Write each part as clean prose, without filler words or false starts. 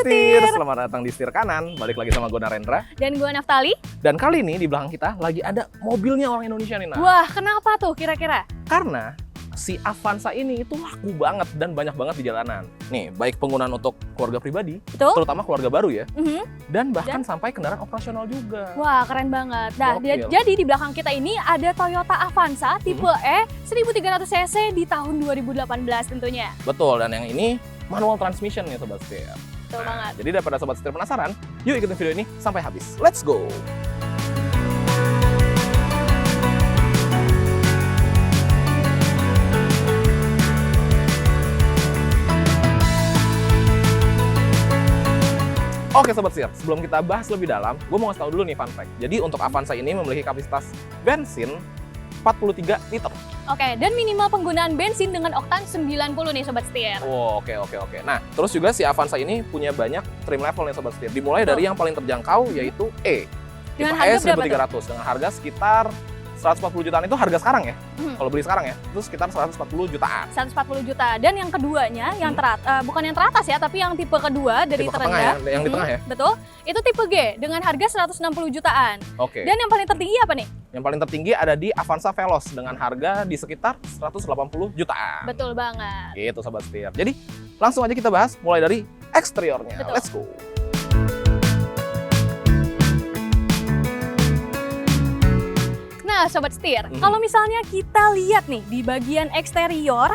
setir, selamat datang di setir kanan. Balik lagi sama gue Narendra. Dan gue Naftali. Dan kali ini di belakang kita lagi ada mobilnya orang Indonesia nih, Nah. Wah, kenapa tuh kira-kira? Karena si Avanza ini itu laku banget dan banyak banget di jalanan. Nih, baik penggunaan untuk keluarga pribadi, Betul? terutama keluarga baru ya, Mhm. dan bahkan sampai kendaraan operasional juga. Wah, keren banget. Nah, Gokil. jadi di belakang kita ini ada Toyota Avanza tipe E 1300 cc di tahun 2018 tentunya. Betul, dan yang ini manual transmission nih Sobat Setir. Betul banget. Jadi daripada Sobat Setir penasaran, yuk ikutin video ini sampai habis. Let's go! Oke Sobat Setir, sebelum kita bahas lebih dalam, gue mau ngasih tau dulu nih fun fact. Jadi untuk Avanza ini memiliki kapasitas bensin 43 liter. Oke, dan minimal penggunaan bensin dengan oktan 90 nih Sobat Setir. Oh, oke. Nah, terus juga si Avanza ini punya banyak trim level nih Sobat Setir. Dimulai dari yang paling terjangkau yaitu E. Tipe Dengan E harga berapa 1300 dengan harga sekitar 140 jutaan itu harga sekarang ya. Hmm. Kalau beli sekarang ya, itu sekitar 140 jutaan. 140 juta. Dan yang keduanya, yang bukan yang teratas ya, tapi yang tipe kedua dari Tipe ke terendah. tengah ya, yang di tengah ya. Betul. Itu tipe G dengan harga 160 jutaan. Oke. Dan yang paling tertinggi apa nih? Yang paling tertinggi ada di Avanza Veloz dengan harga di sekitar 180 jutaan. Betul banget. Gitu Sobat Setir. Jadi, langsung aja kita bahas mulai dari eksteriornya. Betul. Let's go. Nah, Sobat Setir, kalau misalnya kita lihat nih di bagian eksterior,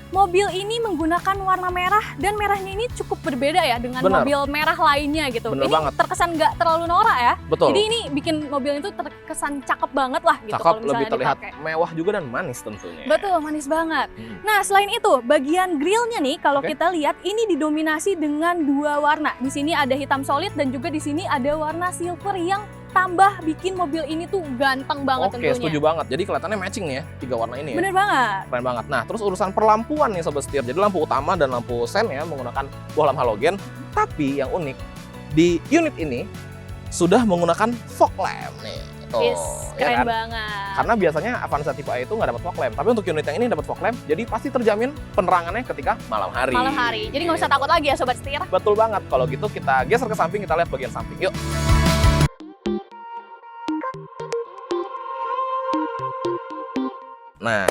mobil ini menggunakan warna merah dan merahnya ini cukup berbeda ya dengan Bener. mobil merah lainnya gitu. Bener Ini banget. terkesan nggak terlalu norak ya. Betul. Jadi ini bikin mobil itu terkesan cakep banget lah gitu Cakep, kalau misalnya lebih terlihat dipakai. mewah juga dan manis tentunya. Betul, manis banget. Hmm. Nah, selain itu, bagian grillnya nih kalau Oke. kita lihat ini didominasi dengan dua warna. Di sini ada hitam solid dan juga di sini ada warna silver yang tambah bikin mobil ini tuh ganteng banget Oke, tentunya. setuju banget. Jadi kelihatannya matching nih ya, tiga warna ini ya. Bener banget. Keren banget. Nah, terus urusan perlampuan nih Sobat Setir. Jadi lampu utama dan lampu sen ya menggunakan buah lampu halogen. Tapi yang unik, di unit ini sudah menggunakan fog lamp nih. Tuh, Yes, ya keren kan? banget. Karena biasanya Avanza tipe A itu nggak dapat fog lamp. Tapi untuk unit yang ini dapat fog lamp, jadi pasti terjamin penerangannya ketika malam hari. Malam hari. Jadi nggak usah Gitu. takut lagi ya Sobat Setir. Betul banget. Kalau gitu kita geser ke samping, kita lihat bagian samping. Yuk. Nah,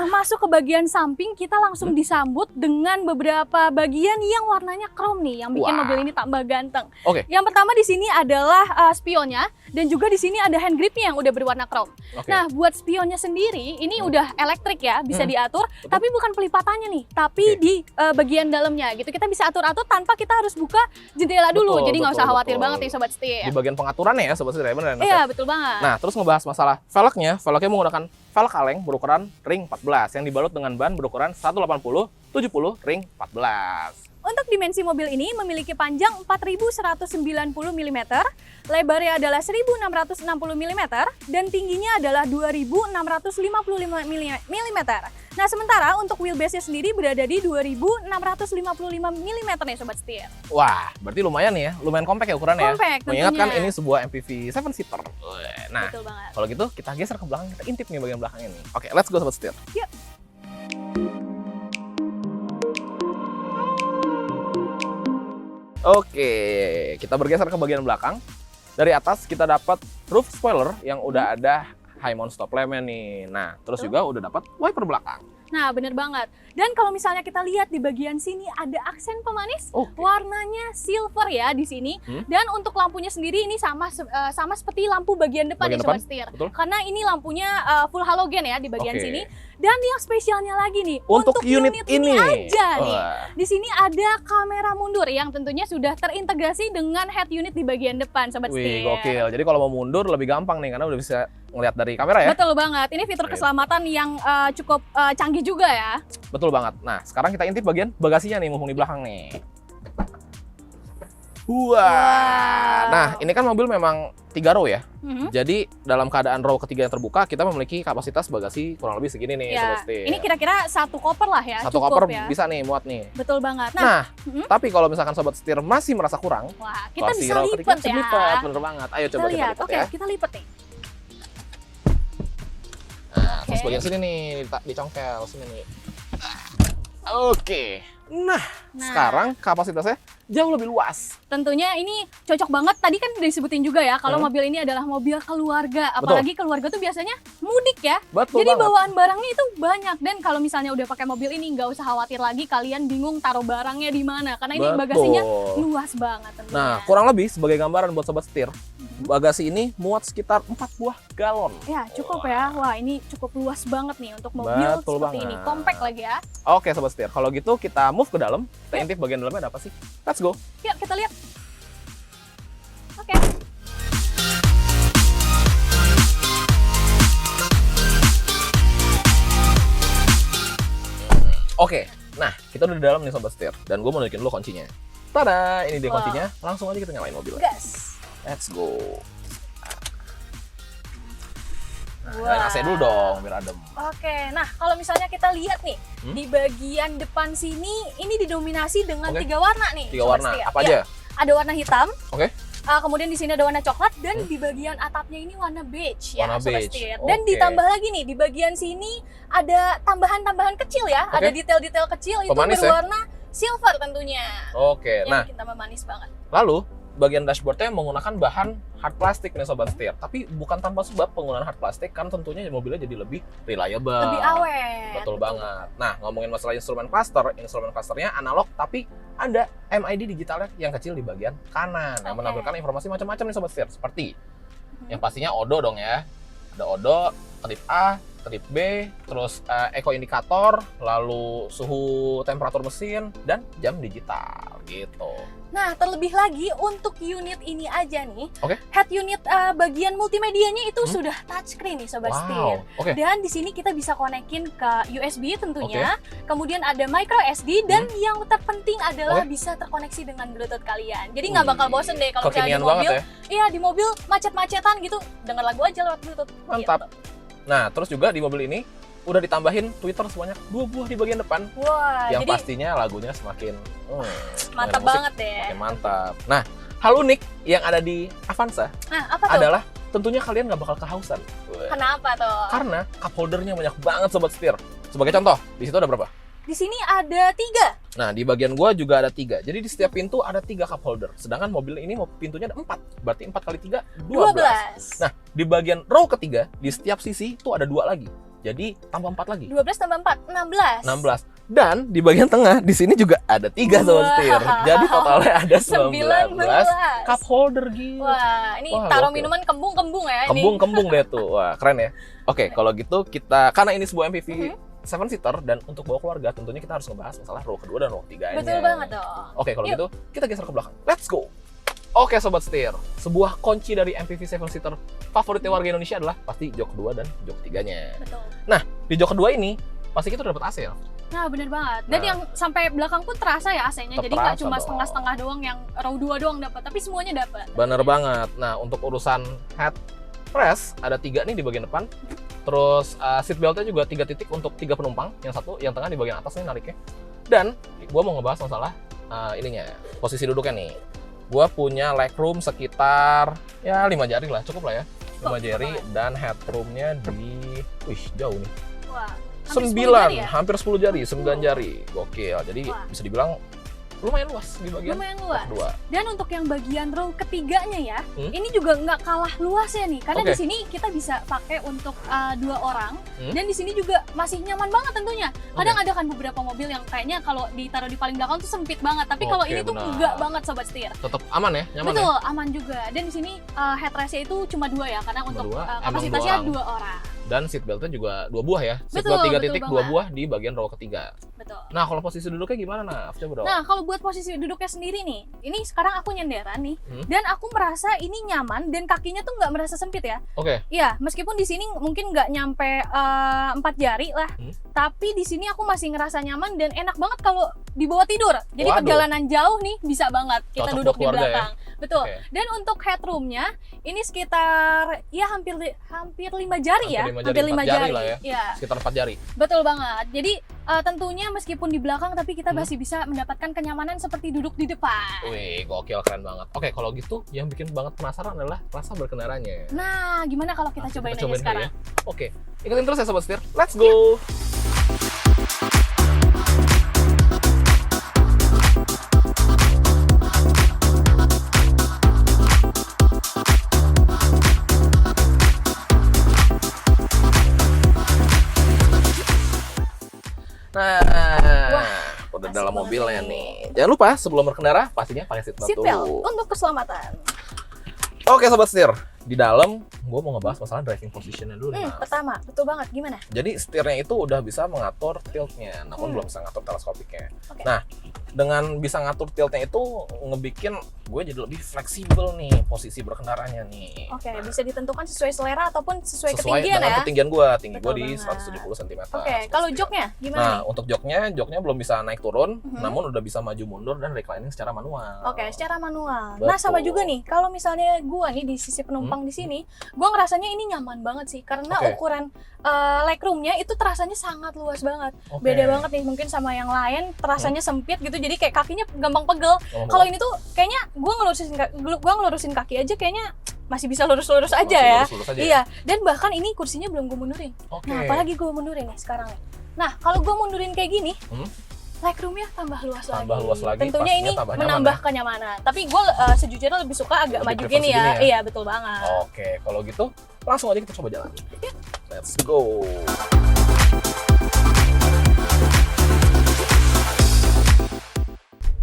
masuk ke bagian samping kita langsung disambut dengan beberapa bagian yang warnanya chrome nih, yang bikin Wah. mobil ini tambah ganteng. Oke. Yang pertama di sini adalah spionnya dan juga di sini ada hand gripnya yang udah berwarna chrome. Oke. Nah, buat spionnya sendiri ini udah elektrik ya, bisa diatur, Betul. tapi bukan pelipatannya nih, tapi Oke. di bagian dalamnya gitu. Kita bisa atur-atur tanpa kita harus buka jendela dulu. Betul, Jadi nggak usah betul, khawatir betul. banget nih Sobat Setir. Di bagian pengaturannya ya Sobat Setir, bener ya? Iya, betul banget. Nah, terus ngebahas masalah velgnya menggunakan velg kaleng berukuran ring 14 yang dibalut dengan ban berukuran 180/70 ring 14. Untuk dimensi mobil ini memiliki panjang 4190 mm, lebarnya adalah 1660 mm, dan tingginya adalah 2655 mm. Nah, sementara untuk wheelbase-nya sendiri berada di 2655 mm nih Sobat Setir. Wah, berarti lumayan nih ya, lumayan compact ya ukurannya Compact ya. Mengingatkan tentunya. ini sebuah MPV 7-seater. Nah, Betul banget. kalau gitu kita geser ke belakang, kita intip nih bagian belakang ini. Oke, let's go Sobat Setir. Yuk. Oke, kita bergeser ke bagian belakang. Dari atas kita dapat roof spoiler yang udah ada high mount stop lamp-nya nih. Nah, terus Betul. juga udah dapat wiper belakang. Nah, bener banget. Dan kalau misalnya kita lihat di bagian sini ada aksen pemanis, Oke. warnanya silver ya di sini. Hmm. Dan untuk lampunya sendiri ini sama seperti lampu bagian depan Bagian nih Sobat Setir. betul. Karena ini lampunya full halogen ya di bagian Oke. sini. Dan yang spesialnya lagi nih, Untuk unit ini aja nih. Wah. Di sini ada kamera mundur yang tentunya sudah terintegrasi dengan head unit di bagian depan Sobat Wih, Setir. gokil. Jadi kalau mau mundur lebih gampang nih karena udah bisa ngelihat dari kamera ya. Betul banget. Ini fitur Gitu. keselamatan yang cukup canggih juga ya. Betul banget. Nah, sekarang kita intip bagian bagasinya nih, mumpung di belakang nih. Wah. Wow. Nah, ini kan mobil memang 3 row ya. Mhm. Jadi dalam keadaan row ketiga yang terbuka, kita memiliki kapasitas bagasi kurang lebih segini nih, Sobat Ya, Setir. ini kira-kira satu koper lah ya. Satu cukup koper ya. bisa nih muat nih. Betul banget. Nah, Nah, mhm. tapi kalau misalkan Sobat Setir masih merasa kurang, wah, kita kalau si bisa row ketiga lipat bisa ya. lipat, bener banget. Ayo Kita coba kita lihat. lipat Oke, ya. kita lipat nih. Nah, terus Oke. bagian sini nih, dicongkel sini nih. Oke. Nah, Nah. sekarang kapasitasnya jauh lebih luas. Tentunya ini cocok banget, tadi kan udah disebutin juga ya, kalau mobil ini adalah mobil keluarga. Apalagi keluarga tuh biasanya mudik ya. Betul Jadi banget. bawaan barangnya itu banyak. Dan kalau misalnya udah pakai mobil ini, nggak usah khawatir lagi kalian bingung taruh barangnya di mana. Karena ini bagasinya luas banget tentunya. Nah, kurang lebih sebagai gambaran buat sobat setir, bagasi ini muat sekitar 4 buah galon. Ya cukup ya. Wah ini cukup luas banget nih untuk mobil Betul seperti ini. banget. Compact lagi ya. Oke sobat setir, kalau gitu kita move ke dalam. Kita intip bagian dalamnya ada apa sih? Let's go. Yuk kita lihat. Oke. Oke, nah kita udah di dalam nih sobat setir, dan gue mau nunjukin dulu kuncinya. Tada, ini dia kuncinya. Langsung aja kita nyalain mobilnya. Gas. Let's go. Nah, Wah. nyalain AC dulu dong biar adem. Oke, nah kalau misalnya kita lihat nih di bagian depan sini ini didominasi dengan Oke. 3 warna nih. 3 Sobat warna, setia. apa Iya, aja? ada warna hitam. Oke. Kemudian di sini ada warna coklat dan di bagian atapnya ini warna beige ya, Warna Sobat beige, setir. Dan oke. ditambah lagi nih di bagian sini ada tambahan-tambahan kecil ya, Oke. ada detail-detail kecil itu Pemanis ya? berwarna silver tentunya. Oke, Yang nah bikin tambah manis banget. lalu bagian dashboardnya menggunakan bahan hard plastik nih sobat setir. Tapi bukan tanpa sebab penggunaan hard plastik, kan tentunya mobilnya jadi lebih reliable. Lebih awet. Betul banget. Nah, ngomongin masalah instrumen clusternya analog tapi ada MID digitalnya yang kecil di bagian kanan yang Oke. menampilkan informasi macam-macam nih sobat setir, seperti yang pastinya odo dong ya. Ada odo, kedip A, kedip B, terus eco indikator, lalu suhu temperatur mesin dan jam digital gitu. Nah, terlebih lagi untuk unit ini aja nih, Oke. head unit bagian multimedianya itu sudah touchscreen nih Sobat Setir. Wow, oke. Dan di sini kita bisa konekin ke USB tentunya. Kemudian ada micro SD dan yang terpenting adalah bisa terkoneksi dengan Bluetooth kalian. Jadi nggak bakal bosen deh kalau misalnya di Kekinian mobil. banget ya. Iya, di mobil macet-macetan gitu, denger lagu aja lewat Bluetooth. Mantap. Gitu. Nah, terus juga di mobil ini udah ditambahin tweeter sebanyak 2 buah di bagian depan. Wah, Yang jadi pastinya lagunya semakin mantap musik banget deh. makin mantap. Nah, hal unik yang ada di Avanza Nah, apa tuh? adalah tentunya kalian nggak bakal kehausan. Wah. Kenapa tuh? Karena cup holdernya banyak banget sobat setir. Sebagai contoh, di situ ada berapa? Di sini ada 3. Nah, di bagian gua juga ada 3. Jadi di setiap pintu ada 3 cup holder. Sedangkan mobil ini pintunya ada 4. Berarti 4 kali 3, 12. Nah, di bagian row ketiga, di setiap sisi itu ada 2 lagi. Jadi tambah 4 lagi. 12 tambah 4, 16. 16. Dan di bagian tengah di sini juga ada 3 sobat setir. Jadi totalnya ada 19 cup holder gitu. Wah, ini Wah, taruh gokil. minuman kembung-kembung ya ini. Kembung-kembung deh tuh. Wah, keren ya. Oke, kalau gitu kita karena ini sebuah MPV 7 seater dan untuk bawa keluarga tentunya kita harus ngebahas masalah row kedua dan row ketiganya. Betul banget dong. Oke, kalau Yuk. gitu kita geser ke belakang. Let's go. Oke sobat setir, sebuah kunci dari MPV 7 seater favoritnya warga Indonesia adalah pasti jok kedua dan jok ketiganya. Betul. Nah, di jok kedua ini pasti kita udah dapat AC ya. Nah, bener banget. Dan Nah. yang sampai belakang pun terasa ya AC-nya. Jadi nggak Terasa cuma dong. setengah-setengah doang yang row 2 doang dapat, tapi semuanya dapat. Bener banget. Nah, untuk urusan headrest ada 3 nih di bagian depan. Terus seat beltnya juga 3 titik untuk 3 penumpang. Yang satu, yang tengah di bagian atas nih nariknya. Dan gua mau ngebahas masalah ininya, posisi duduknya nih. Gua punya legroom sekitar ya 5 jari lah, cukup lah ya. 5 jari dan headroomnya di jauh nih. Wah, 9, ya? hampir 10 jari, 9 jari. Gokil. Jadi Wah. bisa dibilang lumayan luas di bagian Lumayan luas. kedua. Dan untuk yang bagian row ketiganya ya, Hmm? ini juga nggak kalah luas ya nih. Karena Oke. di sini kita bisa pakai untuk 2 orang. Hmm? Dan di sini juga masih nyaman banget tentunya. Kadang ada kan beberapa mobil yang kayaknya kalau ditaruh di paling belakang tuh sempit banget. Tapi kalau Oke, ini tuh benar. enggak banget Sobat Setir. Tetap aman ya, nyaman Betul, ya. aman juga. Dan di sini headrestnya itu cuma 2 ya, karena untuk dua. Emang kapasitasnya 2 2 orang. Dan seat beltnya juga 2 buah ya. Seat Betul, belt 3 betul titik, banget. 2 buah di bagian row ketiga. Betul. Nah, kalau posisi duduknya gimana, Naf? Coba dong. Nah, kalau buat posisi duduknya sendiri nih, ini sekarang aku nyenderan nih, Hmm? dan aku merasa ini nyaman dan kakinya tuh nggak merasa sempit ya. Oke. Iya, meskipun di sini mungkin nggak nyampe 4 jari lah, Hmm? tapi di sini aku masih ngerasa nyaman dan enak banget kalau dibawa tidur. Jadi Waduh. perjalanan jauh nih bisa banget kita Cocok duduk buat di keluarga ya? belakang. Betul. Oke. Dan untuk headroomnya ini sekitar ya hampir 5 jari ya, Hampir 5 jari lah ya. Iya, Sekitar 4 jari. betul banget. Jadi tentunya meskipun di belakang tapi kita Hmm? masih bisa mendapatkan kenyamanan seperti duduk di depan. Wih, gokil, keren banget. Oke, kalau gitu yang bikin banget penasaran adalah rasa berkendaranya. Nah, gimana kalau kita Langsung cobain aja dulu sekarang? ya. Oke, ikutin terus ya Sobat Setir. Let's go! dalam mobilnya nih. Jangan lupa sebelum berkendara pastinya pakai seatbelt Seatbelt dulu. untuk keselamatan. Oke sobat setir, di dalam gue mau ngebahas masalah driving positionnya dulu nih. Mas. Pertama, betul banget. Gimana? Jadi setirnya itu udah bisa mengatur tiltnya, namun belum bisa ngatur teleskopiknya. Oke. Nah, dengan bisa ngatur tiltnya itu ngebikin gue jadi lebih fleksibel nih posisi berkendaranya nih. Oke, bisa ditentukan sesuai selera ataupun sesuai Sesuai ketinggian dengan ya? ketinggian gue, tinggi gue Betul di banget. 170 cm. Oke, kalau joknya gimana Nah, nih? untuk joknya belum bisa naik turun, Mhm. namun udah bisa maju mundur dan reclining secara manual. Oke, secara manual. Betul. Nah, sama juga nih, kalau misalnya gua nih di sisi penumpang di sini, gua ngerasanya ini nyaman banget sih karena Oke. ukuran legroomnya itu terasanya sangat luas banget. Oke. Beda banget nih mungkin sama yang lain, terasanya sempit gitu. Jadi kayak kakinya gampang pegel. Ngomong-ngomong, Kalau ini tuh kayaknya gua ngelurusin kaki aja kayaknya masih bisa lurus-lurus aja masih ya. lurus-lurus aja ya? Iya, dan bahkan ini kursinya belum gue mundurin. Oke. Nah, apalagi gue mundurin nih sekarang nih. Nah, kalau gue mundurin kayak gini, Hmm? legroomnya tambah luas lagi. Tambah luas lagi, Tentunya pastinya ini tambah nyaman menambah ya. kenyamanan. Tapi gue sejujurnya lebih suka agak Lebih maju prefer gini ya. segini ya? Iya, betul banget. Oke, kalau gitu langsung aja kita coba jalan. Let's go.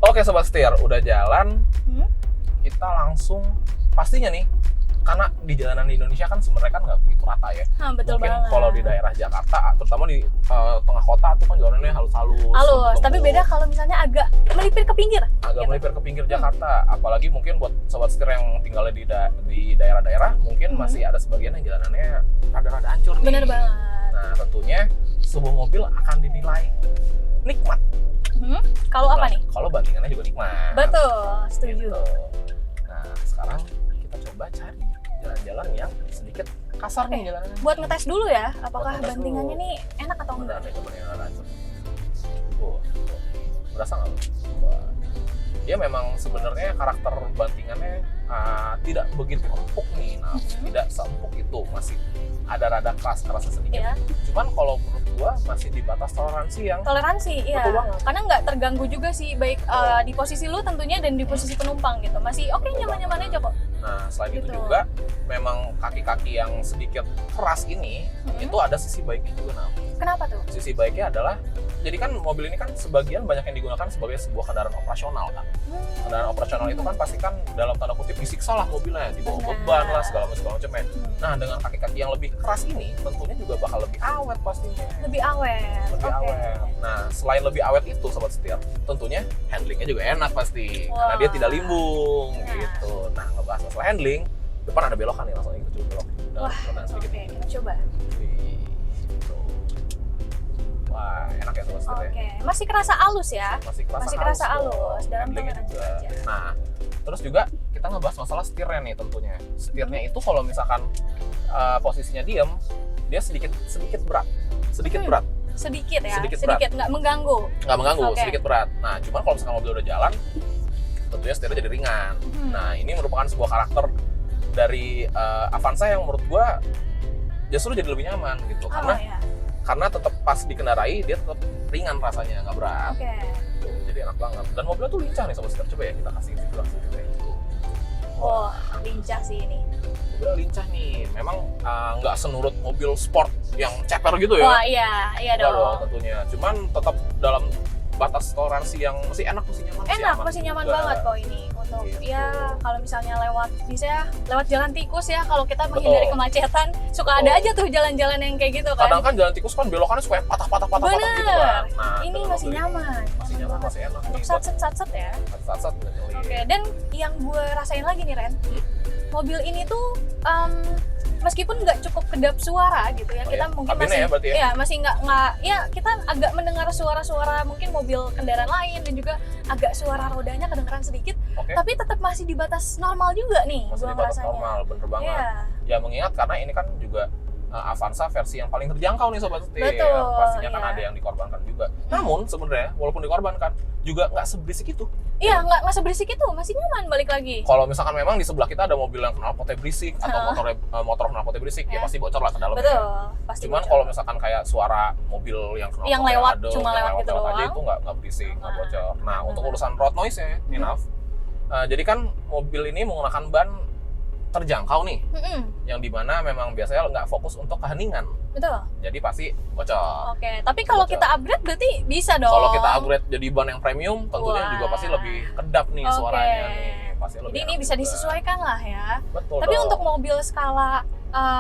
Oke sobat setir, udah jalan, Hmm? kita langsung pastinya nih, karena di jalanan di Indonesia kan sebenarnya kan nggak begitu rata ya. Nah, betul Mungkin banget. kalau di daerah Jakarta, terutama di tengah kota tuh kan jalanannya halus-halus. Halus, tapi lembut-lembut, beda kalau misalnya agak melipir ke pinggir. agak gitu. melipir ke pinggir Jakarta. Apalagi mungkin buat sobat setir yang tinggal di daerah-daerah, mungkin masih ada sebagian yang jalanannya rada-rada hancur nih. Bener banget. Nah, tentunya sebuah mobil akan dinilai nikmat. Kalau apa nih? Kalau bandingannya juga nikmat. Betul, setuju. Gitu. Nah, sekarang kita coba cari jalan-jalan yang sedikit kasar nih Oke, jalanannya. Buat ngetes dulu ya, apakah ngetes bandingannya dulu. nih enak atau enggak? Benar nih, coba nih yang ada hancur. Tuh. Berasa nggak lu? Wah. Dia memang sebenarnya karakter bandingannya tidak begitu empuk nih. Nah, tidak seempuk itu, masih ada rada keras-kerasnya sedikit. Iya. Cuman kalau menurut gua masih di batas toleransi yang Toleransi, iya. Betul banget. Karena nggak terganggu juga sih, baik di posisi lu tentunya dan di posisi penumpang gitu. Masih oke, Betul nyaman-nyaman banget. aja kok. Nah, selain itu Gitu. juga memang kaki-kaki yang sedikit keras ini itu ada sisi baiknya juga. Nah, Kenapa tuh? sisi baiknya adalah jadi kan mobil ini kan sebagian banyak yang digunakan sebagai sebuah kendaraan operasional kan. Kendaraan operasional itu kan pasti kan dalam tanda kutip disiksa lah mobilnya, dibawa Benar. beban lah segala macam ya. Nah, dengan kaki-kaki yang lebih keras ini tentunya juga bakal lebih awet pastinya. Lebih awet. Lebih Oke. awet. Nah, selain lebih awet itu sobat setir, tentunya handlingnya juga enak pasti karena Wah. dia tidak limbung Nah. gitu. Nah, ngebahas masalah handling, depan ada belokan nih langsung aja kita coba belok. Nah, Wah, kanan sedikit oke, nih. kita coba. Wih, gitu. Wah, enak ya sobat setir ya. Oke, masih kerasa halus ya. Masih kerasa dong. halus dalam Handlingnya toleransi juga. aja. Nah, terus juga kita ngebahas masalah setirnya nih tentunya. Setirnya itu kalau misalkan posisinya diem, dia sedikit berat. Sedikit Hmm. berat. Sedikit ya, Sedikit sedikit nggak mengganggu. Nggak mengganggu, Oke. sedikit berat. Nah, cuman kalau misalkan mobil udah jalan, tentunya setirnya jadi ringan. Nah, ini merupakan sebuah karakter dari Avanza yang menurut gua justru jadi lebih nyaman gitu. Oh ya, Karena tetap pas dikendarai, dia tetap ringan rasanya, nggak berat. oke. Tuh, jadi enak banget. Dan mobilnya tuh lincah nih sobat setir. Coba ya kita kasih visual sedikit ya. Wah, lincah sih ini. Mobilnya lincah nih. Memang nggak senurut mobil sport yang ceper gitu ya. Wah, iya Nggak dong. tentunya. Cuman tetap dalam batas toleransi yang masih enak, masih nyaman. Enak, masih nyaman juga. banget kok ini untuk Gitu. ya kalau misalnya lewat jalan tikus ya, kalau kita menghindari Betul. kemacetan suka ada Betul. aja tuh jalan-jalan yang kayak gitu kan. Kadang kan jalan tikus kan belokannya suka yang patah gitu Bener. kan. Nah, Ini dengan masih mobil nyaman. Masih nyaman, masih enak. Untuk nih buat satset ya. sat-sat. Oke, dan yang gue rasain lagi nih Ren, mobil ini tuh meskipun nggak cukup kedap suara gitu ya, Oh kita ya? mungkin Kabinnya masih ya berarti ya? masih nggak ya kita agak mendengar suara-suara mungkin mobil kendaraan lain dan juga agak suara rodanya kedengeran sedikit, Oke. tapi tetap masih di batas normal juga nih Masih gua di batas ngerasanya. normal, bener banget. Iya, Ya mengingat karena ini kan juga Avanza versi yang paling terjangkau nih sobat setir. Betul, Pastinya kan iya. ada yang dikorbankan juga. Namun sebenarnya walaupun dikorbankan juga nggak seberisik itu. iya nggak seberisik itu, masih nyaman balik lagi. Kalau misalkan memang di sebelah kita ada mobil yang knalpotnya berisik atau motor knalpotnya berisik ya Ya. pasti bocor lah ke dalam. Betul, pasti Cuman bocor. kalau misalkan kayak suara mobil yang knalpotnya Yang lewat, adem, cuma yang lewat gitu aja doang. itu nggak berisik, nggak Nah. bocor. Nah untuk urusan road noise ya, Ninaf. Jadi kan mobil ini menggunakan ban terjangkau nih, Mm-mm. yang dimana memang biasanya nggak fokus untuk keheningan, Betul. jadi pasti bocor. Oke, tapi kalau Bocor. kita upgrade berarti bisa dong. Kalau kita upgrade jadi ban yang premium, tentunya Wah. juga pasti lebih kedap nih Oke. suaranya nih. Pasti lebih Jadi ini enak bisa juga. disesuaikan lah ya. Betul Tapi dong. untuk mobil skala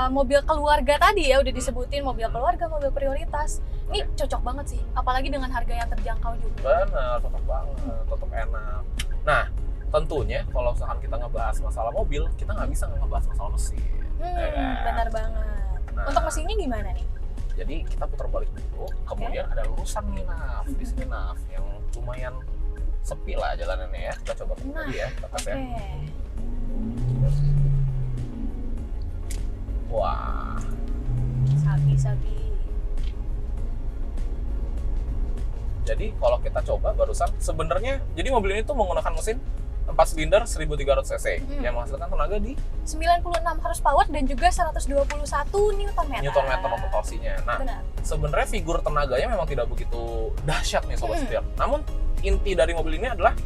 mobil keluarga tadi ya udah disebutin mobil keluarga, mobil prioritas. Ini cocok banget sih, apalagi dengan harga yang terjangkau juga. Bener, cocok banget, tetap enak. Nah, tentunya kalau misalkan kita ngebahas masalah mobil, kita nggak bisa ngebahas masalah mesin. Ya kan? Benar banget. Nah, Untuk mesinnya gimana nih? jadi kita putar balik dulu, kemudian ada lurusan nih Naf, di sini Naf, yang lumayan sepi lah jalanannya ya. Kita coba Nah, tadi ya, kita tes Oke. ya. Wah, Sapi-sapi. jadi kalau kita coba barusan, sebenarnya jadi mobil ini tuh menggunakan mesin 4 silinder 1300 cc yang menghasilkan tenaga di 96 horsepower dan juga 121 Nm. Newton-meter untuk torsinya. Nah, Benar. sebenarnya figur tenaganya memang tidak begitu dahsyat nih sobat Hmm. setir. Namun inti dari mobil ini adalah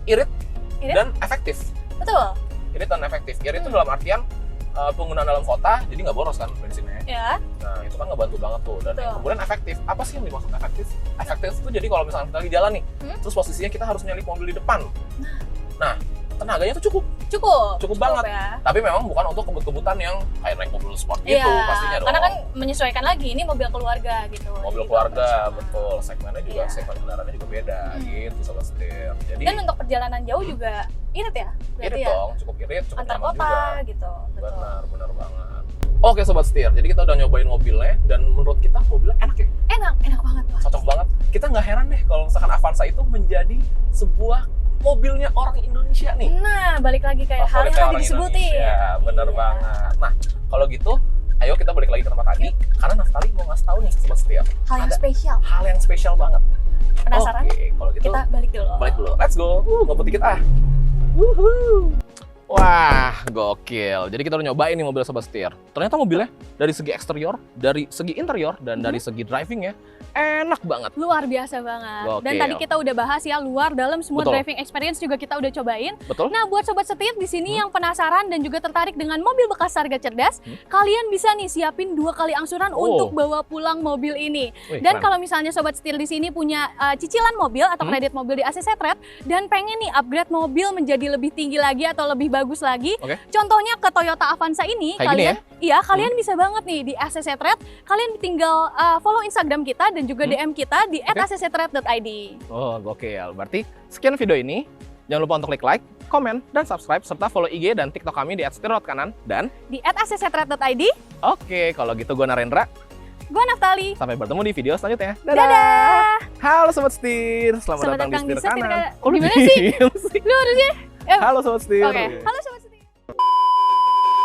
irit, Irit? dan efektif. Betul. Irit dan efektif. Irit itu dalam artian penggunaan dalam kota, jadi nggak boros kan bensinnya. Ya. Nah itu kan ngebantu banget tuh. Dan yang Betul. kemudian efektif. Apa sih yang dimaksud efektif? Efektif itu jadi kalau misalnya kita lagi jalan nih, terus posisinya kita harus nyalip mobil di depan. Nah tenaganya tuh cukup banget. Ya. Tapi memang bukan untuk kebut-kebutan yang kayak naik mobil sport gitu Iya, pastinya dong. karena kan menyesuaikan lagi ini mobil keluarga gitu. Mobil Jadi keluarga, kalau betul. Segmennya juga, Iya. segmen kendaraannya juga beda gitu sobat setir. Jadi Dan untuk perjalanan jauh juga irit ya? Berarti irit ya? dong, cukup irit, cukup Antar nyaman kota juga. gitu. Betul. Benar banget. Oke sobat setir, jadi kita udah nyobain mobilnya dan menurut kita mobilnya enak ya, Enak banget. Wah. cocok banget. Kita nggak heran deh kalau misalkan Avanza itu menjadi sebuah mobilnya orang Indonesia nih. Nah, balik lagi kayak hal Favoritnya yang tadi orang disebutin. Indonesia, bener Iya. banget. Nah, kalau gitu, ayo kita balik lagi ke tempat tadi, karena Naftali mau ngasih tahu nih sobat setir, Hal yang ada spesial. hal yang spesial banget. Penasaran? Oke, kalau gitu Kita balik dulu. balik dulu. Let's go. Ngebut dikit ah. Wuhu. Wah, gokil. Jadi kita udah nyobain nih mobil sobat setir. Ternyata mobilnya dari segi eksterior, dari segi interior, dan dari segi drivingnya enak banget. Luar biasa banget. Dan Gokil. tadi kita udah bahas ya luar dalam semua Betul. driving experience juga kita udah cobain. Betul? Nah, buat sobat setir di sini yang penasaran dan juga tertarik dengan mobil bekas harga cerdas, kalian bisa nih siapin 2 kali angsuran Oh. untuk bawa pulang mobil ini. Wih, Dan keren. kalau misalnya sobat setir di sini punya cicilan mobil atau kredit mobil di ACC Trade dan pengen nih upgrade mobil menjadi lebih tinggi lagi atau lebih bagus lagi, Oke. contohnya ke Toyota Avanza ini, Kayak gini kalian kalian bisa banget nih di ACC Trade, kalian tinggal follow Instagram kita dan juga DM kita di @acctrade.id. Oh, gokil. Berarti sekian video ini. Jangan lupa untuk like, komen, dan subscribe, serta follow IG dan TikTok kami di @setir.kanan. Dan, Di @acctrade.id. oke, kalau gitu gue Narendra. Gue Naftali. Sampai bertemu di video selanjutnya. Dadah. Halo Sobat Setir, selamat Selamat datang di datang di Setir Setir Kanan. Kanan. Kok lu Gimana diem sih? Lu harusnya. Halo Sobat Setir. Oke. Halo